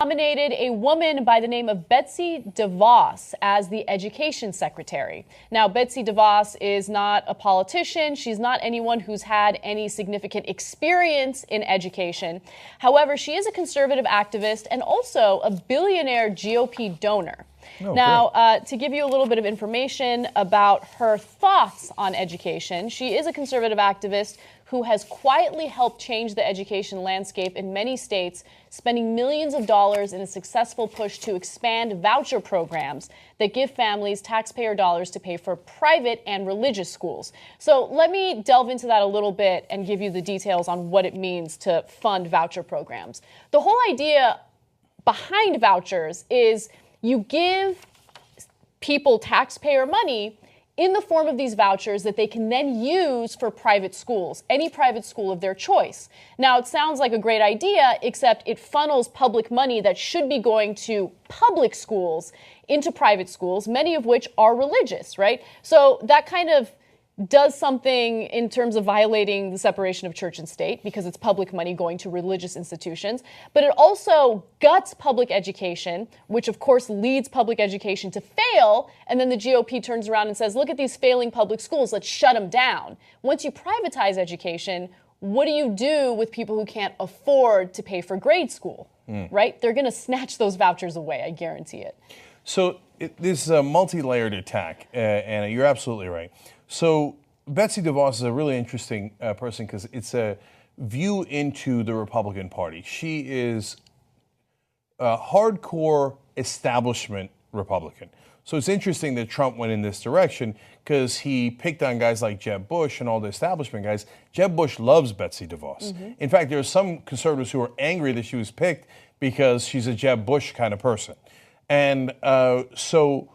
nominated a woman by the name of Betsy DeVos as the education secretary. Now, Betsy DeVos is not a politician. She's not anyone who's had any significant experience in education. However, she is a conservative activist and also a billionaire GOP donor. Oh, now, to give you a little bit of information about her thoughts on education, she is a conservative activist who has quietly helped change the education landscape in many states, spending millions of dollars in a successful push to expand voucher programs that give families taxpayer dollars to pay for private and religious schools. So let me delve into that a little bit and give you the details on what it means to fund voucher programs. The whole idea behind vouchers is you give people taxpayer money in the form of these vouchers that they can then use for private schools, any private school of their choice. Now, it sounds like a great idea, except it funnels public money that should be going to public schools into private schools, many of which are religious, right? So that kind of does something in terms of violating the separation of church and state because it's public money going to religious institutions. But it also guts public education, which of course leads public education to fail. And then the GOP turns around and says, look at these failing public schools, let's shut them down. Once you privatize education, what do you do with people who can't afford to pay for grade school, right? They're going to snatch those vouchers away, I guarantee it. So this is a multi-layered attack, Anna, you're absolutely right. So Betsy DeVos is a really interesting person because it's a view into the Republican Party. She is a hardcore establishment Republican. So it's interesting that Trump went in this direction because he picked on guys like Jeb Bush and all the establishment guys. Jeb Bush loves Betsy DeVos. In fact, there are some conservatives who are angry that she was picked because she's a Jeb Bush kind of person. And so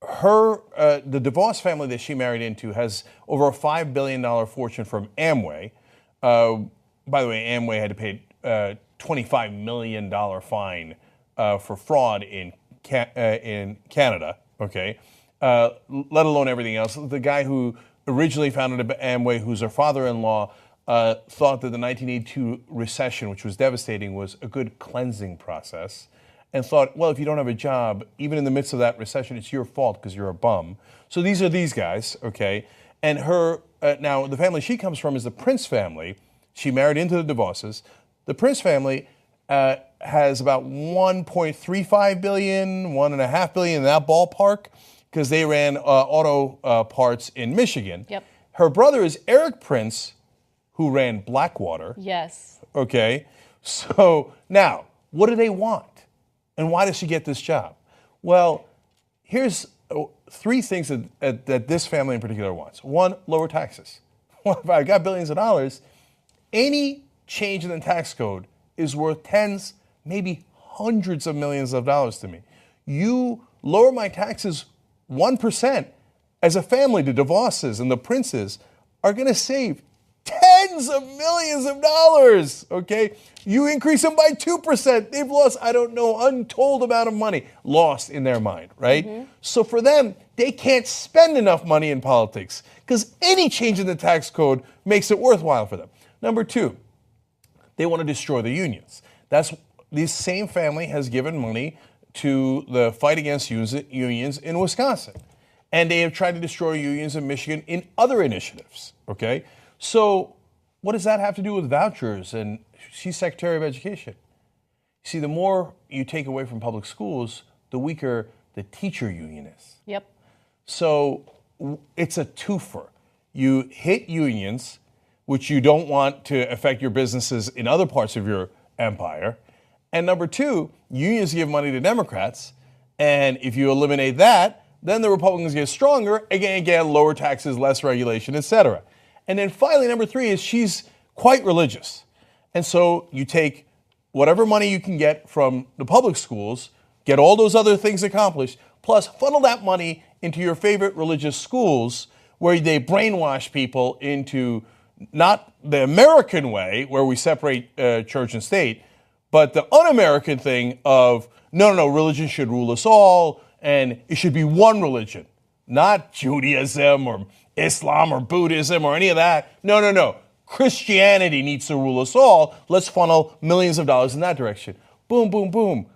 the DeVos family that she married into has over a $5 billion fortune from Amway. By the way, Amway had to pay a $25 million fine for fraud in Canada, okay? Let alone everything else. The guy who originally founded Amway, who's her father-in-law, thought that the 1982 recession, which was devastating, was a good cleansing process. And thought, well, if you don't have a job, even in the midst of that recession, it's your fault because you're a bum. So these are these guys, okay? And her, now the family she comes from is the Prince family. She married into the DeVosses. The Prince family has about 1.35 billion, 1.5 billion in that ballpark because they ran auto parts in Michigan. Yep. Her brother is Eric Prince, who ran Blackwater. Yes. Okay. So now, what do they want? And why does she get this job? Well, here's three things that this family in particular wants. One, lower taxes. Well, if I got billions of dollars, any change in the tax code is worth tens, maybe hundreds of millions of dollars to me. You lower my taxes 1%, as a family, the DeVosses and the Princes are going to save tens of millions of dollars, okay? You increase them by 2%. They've lost, I don't know, untold amount of money lost in their mind, right? So for them, they can't spend enough money in politics because any change in the tax code makes it worthwhile for them. Number two, they want to destroy the unions. This same family has given money to the fight against unions in Wisconsin. And they have tried to destroy unions in Michigan in other initiatives, okay? So what does that have to do with vouchers? And she's Secretary of Education. See, the more you take away from public schools, the weaker the teacher union is. Yep. So it's a twofer. You hit unions, which you don't want to affect your businesses in other parts of your empire. And number two, unions give money to Democrats. And if you eliminate that, then the Republicans get stronger, again, lower taxes, less regulation, et cetera. And then finally, number three is she's quite religious. And so you take whatever money you can get from the public schools, get all those other things accomplished, plus funnel that money into your favorite religious schools where they brainwash people into not the American way where we separate church and state, but the un-American thing of, no, religion should rule us all and it should be one religion, not Judaism or Islam or Buddhism or any of that. No. Christianity needs to rule us all. Let's funnel millions of dollars in that direction. boom, boom, boom.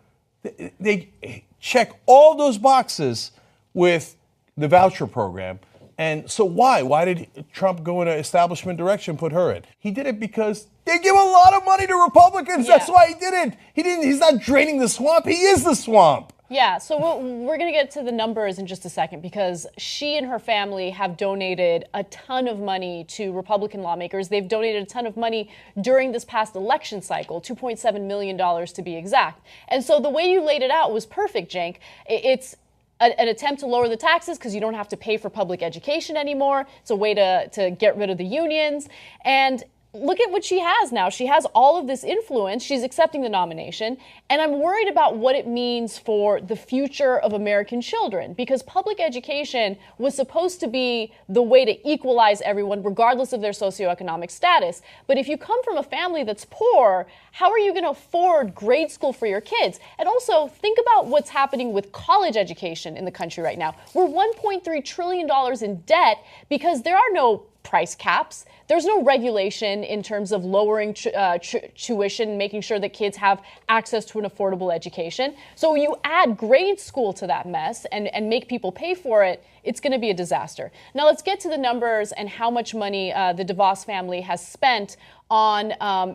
They check all those boxes with the voucher program. And so why? Why did Trump go in an establishment direction, put her in? He did it because they give a lot of money to Republicans. Yeah. That's why he did it. He's not draining the swamp. He is the swamp. Yeah, so we're going to get to the numbers in just a second, because she and her family have donated a ton of money to Republican lawmakers. They've donated a ton of money during this past election cycle, $2.7 million to be exact. And so the way you laid it out was perfect, Cenk. It's an attempt to lower the taxes because you don't have to pay for public education anymore. It's a way to get rid of the unions. And look at what she has now. She has all of this influence. She's accepting the nomination. And I'm worried about what it means for the future of American children, because public education was supposed to be the way to equalize everyone, regardless of their socioeconomic status. But if you come from a family that's poor, how are you going to afford grade school for your kids? And also, think about what's happening with college education in the country right now. We're $1.3 trillion in debt because there are no price caps. There's no regulation in terms of lowering tuition, making sure that kids have access to an affordable education. So you add grade school to that mess and make people pay for it, it's going to be a disaster. Now let's get to the numbers and how much money the DeVos family has spent on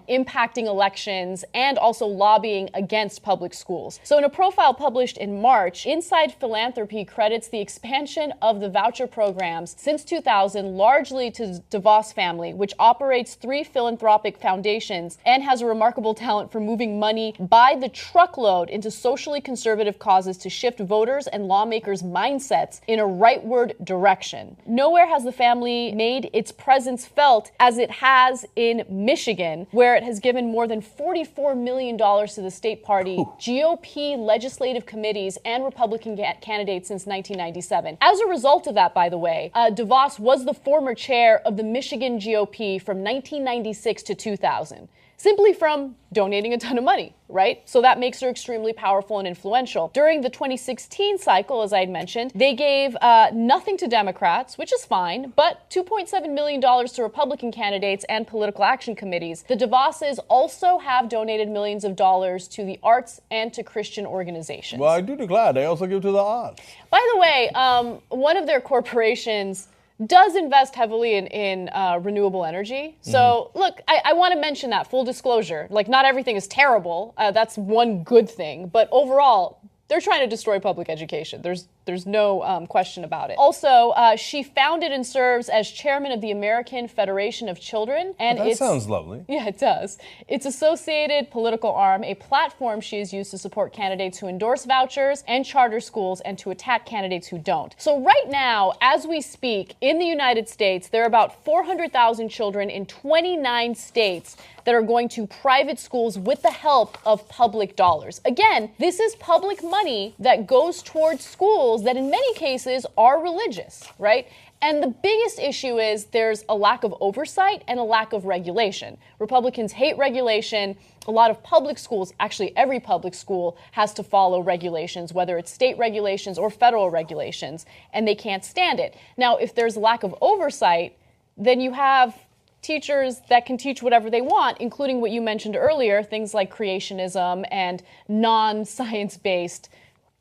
impacting elections and also lobbying against public schools. So in a profile published in March, Inside Philanthropy credits the expansion of the voucher programs since 2000 largely to DeVos family, which operates 3 philanthropic foundations and has a remarkable talent for moving money by the truckload into socially conservative causes to shift voters and lawmakers' mindsets in a rightward direction. Nowhere has the family made its presence felt as it has in Michigan, where it has given more than $44 million to the state party, GOP legislative committees, and Republican candidates since 1997. As a result of that, by the way, DeVos was the former chair of the Michigan GOP from 1996 to 2000. Simply from donating a ton of money, right? So that makes her extremely powerful and influential. During the 2016 cycle, as I had mentioned, they gave nothing to Democrats, which is fine, but $2.7 million to Republican candidates and political action committees. The DeVosses also have donated millions of dollars to the arts and to Christian organizations. Well, I do declare they also give to the arts. By the way, one of their corporations does invest heavily in renewable energy. So look, I want to mention that, full disclosure. Like, not everything is terrible. That's one good thing. But overall, they're trying to destroy public education. There's no question about it. Also, she founded and serves as chairman of the American Federation of Children. And that sounds lovely. Yeah, it does. Its associated political arm, a platform she has used to support candidates who endorse vouchers and charter schools and to attack candidates who don't. So right now, as we speak, in the United States, there are about 400,000 children in 29 states that are going to private schools with the help of public dollars. Again, this is public money that goes towards schools that in many cases are religious, right? And the biggest issue is there's a lack of oversight and a lack of regulation. Republicans hate regulation. A lot of public schools, actually every public school, has to follow regulations, whether it's state regulations or federal regulations, and they can't stand it. Now, if there's a lack of oversight, then you have teachers that can teach whatever they want, including what you mentioned earlier, things like creationism and non-science-based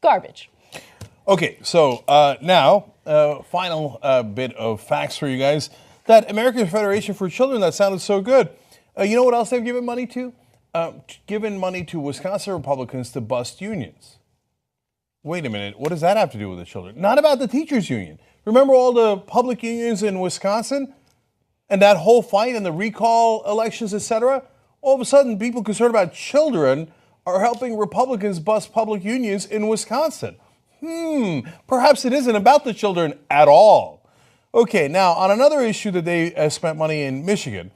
garbage. Okay, so now, final bit of facts for you guys. That American Federation for Children, that sounded so good. You know what else they've given money to? Given money to Wisconsin Republicans to bust unions. Wait a minute, what does that have to do with the children? Not about the teachers' union. Remember all the public unions in Wisconsin? And that whole fight and the recall elections, etc.? All of a sudden, people concerned about children are helping Republicans bust public unions in Wisconsin. Perhaps it isn't about the children at all. Okay, now, on another issue that they spent money in Michigan,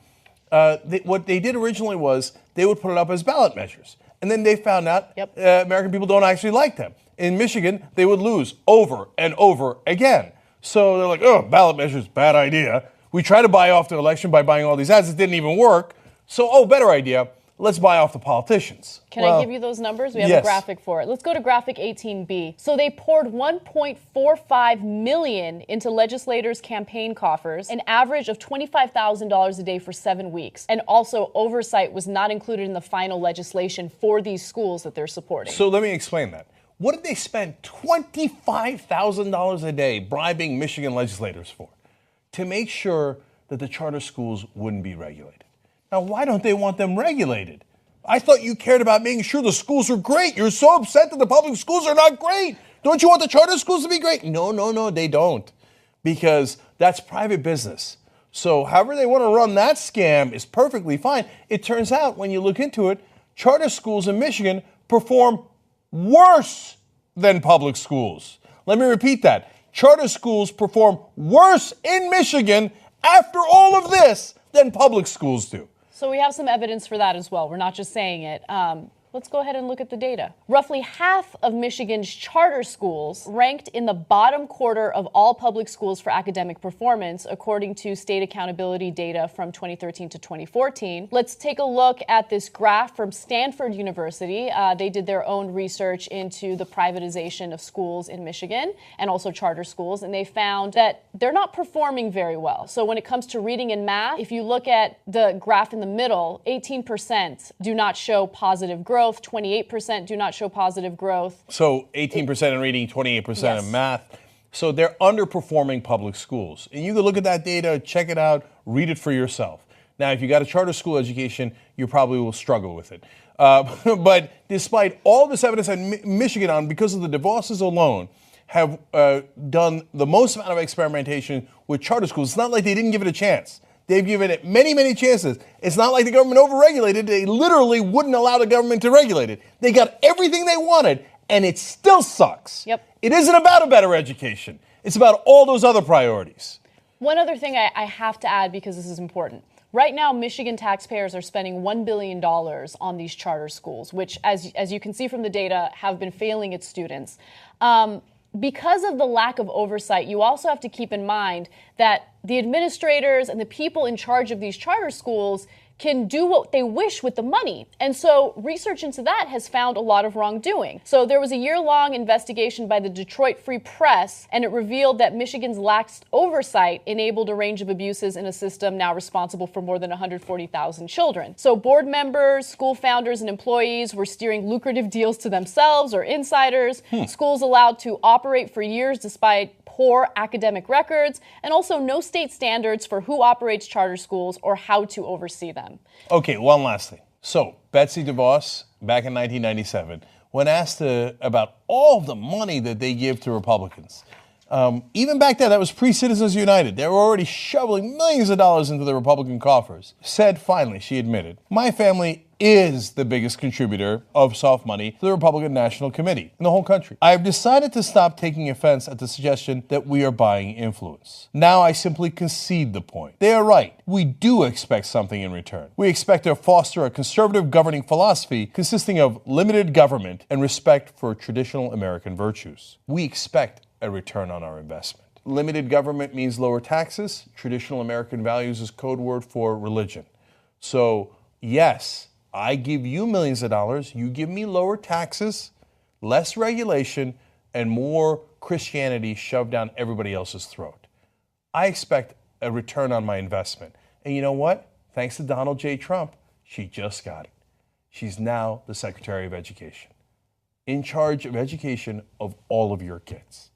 what they did originally was they would put it up as ballot measures. And then they found out American people don't actually like them. In Michigan, they would lose over and over again. So they're like, oh, ballot measures, bad idea. We tried to buy off the election by buying all these ads. It didn't even work. So, better idea. let's buy off the politicians. Can I give you those numbers? We have a graphic for it. Let's go to graphic 18B. So they poured $1.45 million into legislators' campaign coffers, an average of $25,000 a day for 7 weeks. And also oversight was not included in the final legislation for these schools that they're supporting. So let me explain that. What did they spend $25,000 a day bribing Michigan legislators for? To make sure that the charter schools wouldn't be regulated. Now, why don't they want them regulated? I thought you cared about making sure the schools are great. You're so upset that the public schools are not great. Don't you want the charter schools to be great? No, they don't. Because that's private business. So however they want to run that scam is perfectly fine. It turns out, when you look into it, charter schools in Michigan perform worse than public schools. Let me repeat that. Charter schools perform worse in Michigan after all of this than public schools do. So we have some evidence for that as well. We're not just saying it. Let's go ahead and look at the data. Roughly half of Michigan's charter schools ranked in the bottom quarter of all public schools for academic performance, according to state accountability data from 2013 to 2014. Let's take a look at this graph from Stanford University. They did their own research into the privatization of schools in Michigan and also charter schools, and they found that they're not performing very well. So when it comes to reading and math, if you look at the graph in the middle, 18% do not show positive growth. 28% do not show positive growth. So 18% in reading, 28% in math. So they're underperforming public schools. And you can look at that data, check it out, read it for yourself. Now, if you got a charter school education, you probably will struggle with it. But despite all this evidence in Michigan, because of the DeVos's alone, have done the most amount of experimentation with charter schools. It's not like they didn't give it a chance. They've given it many, many chances. It's not like the government overregulated. They literally wouldn't allow the government to regulate it. They got everything they wanted, and it still sucks. Yep. It isn't about a better education. It's about all those other priorities. One other thing I have to add, because this is important. Right now, Michigan taxpayers are spending $1 billion on these charter schools, which, as you can see from the data, have been failing its students. Because of the lack of oversight, you also have to keep in mind that the administrators and the people in charge of these charter schools can do what they wish with the money. And so research into that has found a lot of wrongdoing. So there was a year-long investigation by the Detroit Free Press, and it revealed that Michigan's lax oversight enabled a range of abuses in a system now responsible for more than 140,000 children. So board members, school founders, and employees were steering lucrative deals to themselves or insiders. Schools allowed to operate for years despite poor academic records, and also no state standards for who operates charter schools or how to oversee them. Okay, one last thing. So, Betsy DeVos, back in 1997, when asked about all the money that they give to Republicans, even back then, that was pre-Citizens United. They were already shoveling millions of dollars into the Republican coffers. Said finally, she admitted, my family is the biggest contributor of soft money to the Republican National Committee in the whole country. I have decided to stop taking offense at the suggestion that we are buying influence. Now I simply concede the point. They are right. We do expect something in return. We expect to foster a conservative governing philosophy consisting of limited government and respect for traditional American virtues. We expect a return on our investment. Limited government means lower taxes. Traditional American values is code word for religion. So, yes, I give you millions of dollars, you give me lower taxes, less regulation, and more Christianity shoved down everybody else's throat. I expect a return on my investment. And you know what? Thanks to Donald J. Trump, she just got it. She's now the Secretary of Education, in charge of education of all of your kids.